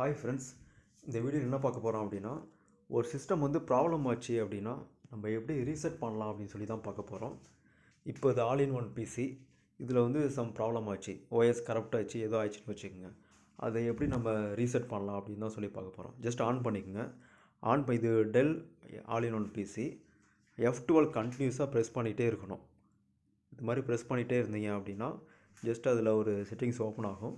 Hi friends, இந்த வீடியோவில் என்ன பார்க்க போகிறோம் அப்படின்னா, ஒரு சிஸ்டம் வந்து ப்ராப்ளம் ஆச்சு அப்படின்னா நம்ம எப்படி ரீசெட் பண்ணலாம் அப்படின்னு சொல்லி தான் பார்க்க போகிறோம். இப்போ இது ஆல் இன் ஒன் பிசி, இதில் வந்து சம் ப்ராப்ளம் ஆச்சு, ஓஎஸ் கரப்ட் ஆச்சு, ஏதோ ஆயிடுச்சுன்னு வச்சுக்கோங்க. அதை எப்படி நம்ம ரீசெட் பண்ணலாம் அப்படின்னு தான் சொல்லி பார்க்க போகிறோம். ஜஸ்ட் ஆன் பண்ணிக்கோங்க. இது Dell all in one PC. F12 கண்டினியூஸாக ப்ரெஸ் பண்ணிகிட்டே இருக்கணும். இது மாதிரி ப்ரெஸ் பண்ணிகிட்டே இருந்தீங்க அப்படின்னா ஜஸ்ட் அதில் ஒரு செட்டிங்ஸ் ஓப்பன் ஆகும்.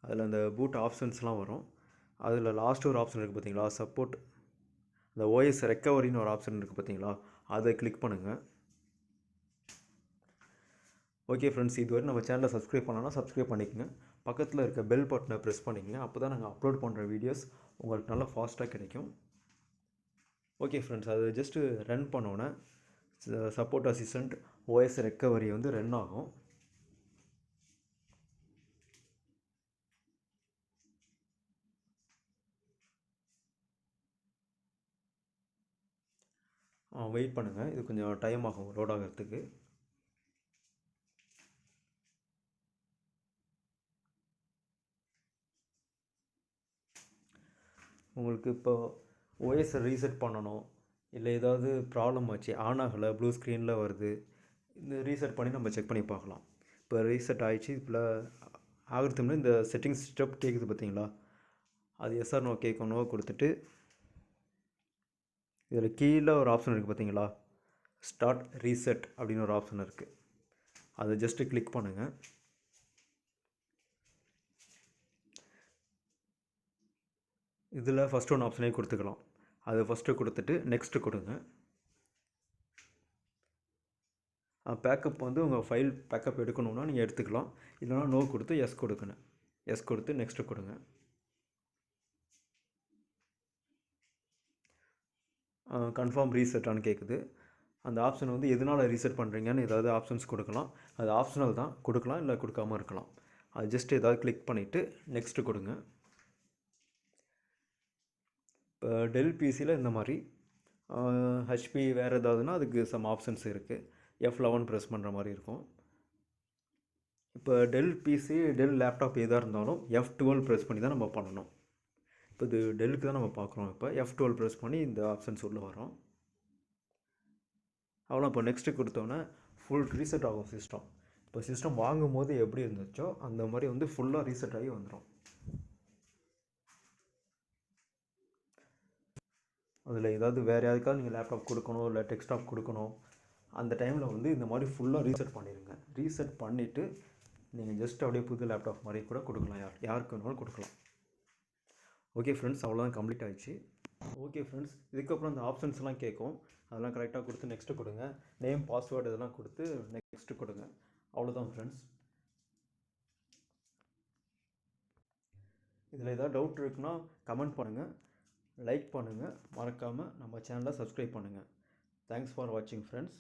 அதில் அந்த பூட் ஆப்ஷன்ஸ்லாம் வரும். அதில் லாஸ்ட் ஒரு ஆப்ஷன் இருக்குது பார்த்தீங்களா, சப்போர்ட் இந்த ஓஎஸ் ரெக்கவரின்னு ஒரு ஆப்ஷன் இருக்குது பார்த்தீங்களா, அதை கிளிக் பண்ணுங்கள். ஓகே ஃப்ரெண்ட்ஸ், இதுவரை நம்ம சேனலை சப்ஸ்கிரைப் பண்ணலாம், சப்ஸ்கிரைப் பண்ணிக்கோங்க. பக்கத்தில் இருக்க பெல் பட்டனை ப்ரெஸ் பண்ணிக்கங்க. அப்போ தான் நாங்கள் அப்லோட் பண்ணுற வீடியோஸ் உங்களுக்கு நல்லா ஃபாஸ்ட்டாக கிடைக்கும். ஓகே ஃப்ரெண்ட்ஸ், அது ஜஸ்ட்டு ரன் பண்ணோன்னே சப்போர்ட் அசிஸ்டண்ட் ஓஎஸ் ரெக்கவரி வந்து ரன் ஆகும். வெயிட் பண்ணுங்கள், இது கொஞ்சம் டைம் ஆகும் லோட் ஆகிறதுக்கு. உங்களுக்கு இப்போ ஓஎஸை ரீசெட் பண்ணணும், இல்லை ஏதாவது ப்ராப்ளம் ஆச்சு, ஆன் ஆகலை, ப்ளூ ஸ்க்ரீனில் வருது, இந்த ரீசெட் பண்ணி நம்ம செக் பண்ணி பார்க்கலாம். இப்போ ரீசெட் ஆகிடுச்சு. இப்போ ஆகிறதுக்கு இந்த செட்டிங்ஸ் ஸ்டெப் கேட்குது பார்த்தீங்களா, அது எஸ்ஆர் நோ கேட்கும். நோ கொடுத்துட்டு இதில் கீழே ஒரு ஆப்ஷன் இருக்குது பார்த்தீங்களா, ஸ்டார்ட் ரீசெட் அப்படின்னு ஒரு ஆப்ஷன் இருக்குது. அதை ஜஸ்ட்டு கிளிக் பண்ணுங்கள். இதில் ஃபஸ்ட் ஒன் ஆப்ஷனே கொடுத்துக்கலாம். அதை ஃபஸ்ட்டு கொடுத்துட்டு நெக்ஸ்ட்டு கொடுங்க. பேக்கப் வந்து உங்கள் ஃபைல் பேக்கப் எடுக்கணுன்னா நீங்கள் எடுத்துக்கலாம், இல்லைனா நோ கொடுத்து எஸ் கொடுக்கணும். எஸ் கொடுத்து நெக்ஸ்ட்டு கொடுங்க. கன்ஃபார்ம் ரீசெட்டானு கேட்குது. அந்த ஆப்ஷன் வந்து எதனால் ரீசெட் பண்ணுறீங்கன்னு ஏதாவது ஆப்ஷன்ஸ் கொடுக்கலாம். அது ஆப்ஷனல் தான், கொடுக்கலாம் இல்லை கொடுக்காமல் இருக்கலாம். அது ஜஸ்ட் ஏதாவது கிளிக் பண்ணிவிட்டு நெக்ஸ்ட்டு கொடுங்க. இப்போ டெல் பிசியில் இந்த மாதிரி, ஹெச்பி வேறு ஏதாவதுன்னா அதுக்கு சம் ஆப்ஷன்ஸ் இருக்குது. F11 ப்ரெஸ் பண்ணுற மாதிரி இருக்கும். இப்போ டெல் பிசி, டெல் லேப்டாப் எதாக இருந்தாலும் F12 ப்ரெஸ் பண்ணி தான் நம்ம பண்ணணும். இப்போ இது டெல்லுக்கு தான் நம்ம பார்க்குறோம். இப்போ F12 ப்ரெஸ் பண்ணி இந்த ஆப்ஷன்ஸ் உள்ளே வரும். அவ்வளோ. இப்போ நெக்ஸ்ட்டு கொடுத்தோன்னே ஃபுல் ரீசெட் ஆகும் சிஸ்டம். இப்போ சிஸ்டம் வாங்கும் போது எப்படி இருந்துச்சோ அந்த மாதிரி வந்து ஃபுல்லாக ரீசெட் ஆகி வந்துடும். அதில் ஏதாவது வேறு யாருக்காவது நீங்கள் லேப்டாப் கொடுக்கணும், இல்லை டெஸ்க்டாப் கொடுக்கணும், அந்த டைமில் வந்து இந்த மாதிரி ஃபுல்லாக ரீசெட் பண்ணிடுங்க. ரீசெட் பண்ணிவிட்டு நீங்கள் ஜஸ்ட் அப்படியே புது லேப்டாப் மாதிரி கூட கொடுக்கலாம், யாருக்கு வேணாலும் கொடுக்கலாம். ஓகே ஃப்ரெண்ட்ஸ், அவ்வளோதான், கம்ப்ளீட் ஆகிடுச்சு. ஓகே ஃப்ரெண்ட்ஸ், இதுக்கப்புறம் அந்த ஆப்ஷன்ஸ்லாம் கேட்கும், அதெல்லாம் கரெக்டாக கொடுத்து நெக்ஸ்ட்டு கொடுங்க. நேம், பாஸ்வேர்டு இதெல்லாம் கொடுத்து நெக்ஸ்ட்டு கொடுங்க. அவ்வளோதான் ஃப்ரெண்ட்ஸ். இதில் ஏதாவது டவுட் இருக்குன்னா கமெண்ட் பண்ணுங்கள், லைக் பண்ணுங்கள், மறக்காமல் நம்ம சேனலை சப்ஸ்கிரைப் பண்ணுங்கள். தேங்க்ஸ் ஃபார் வாட்சிங் ஃப்ரெண்ட்ஸ்.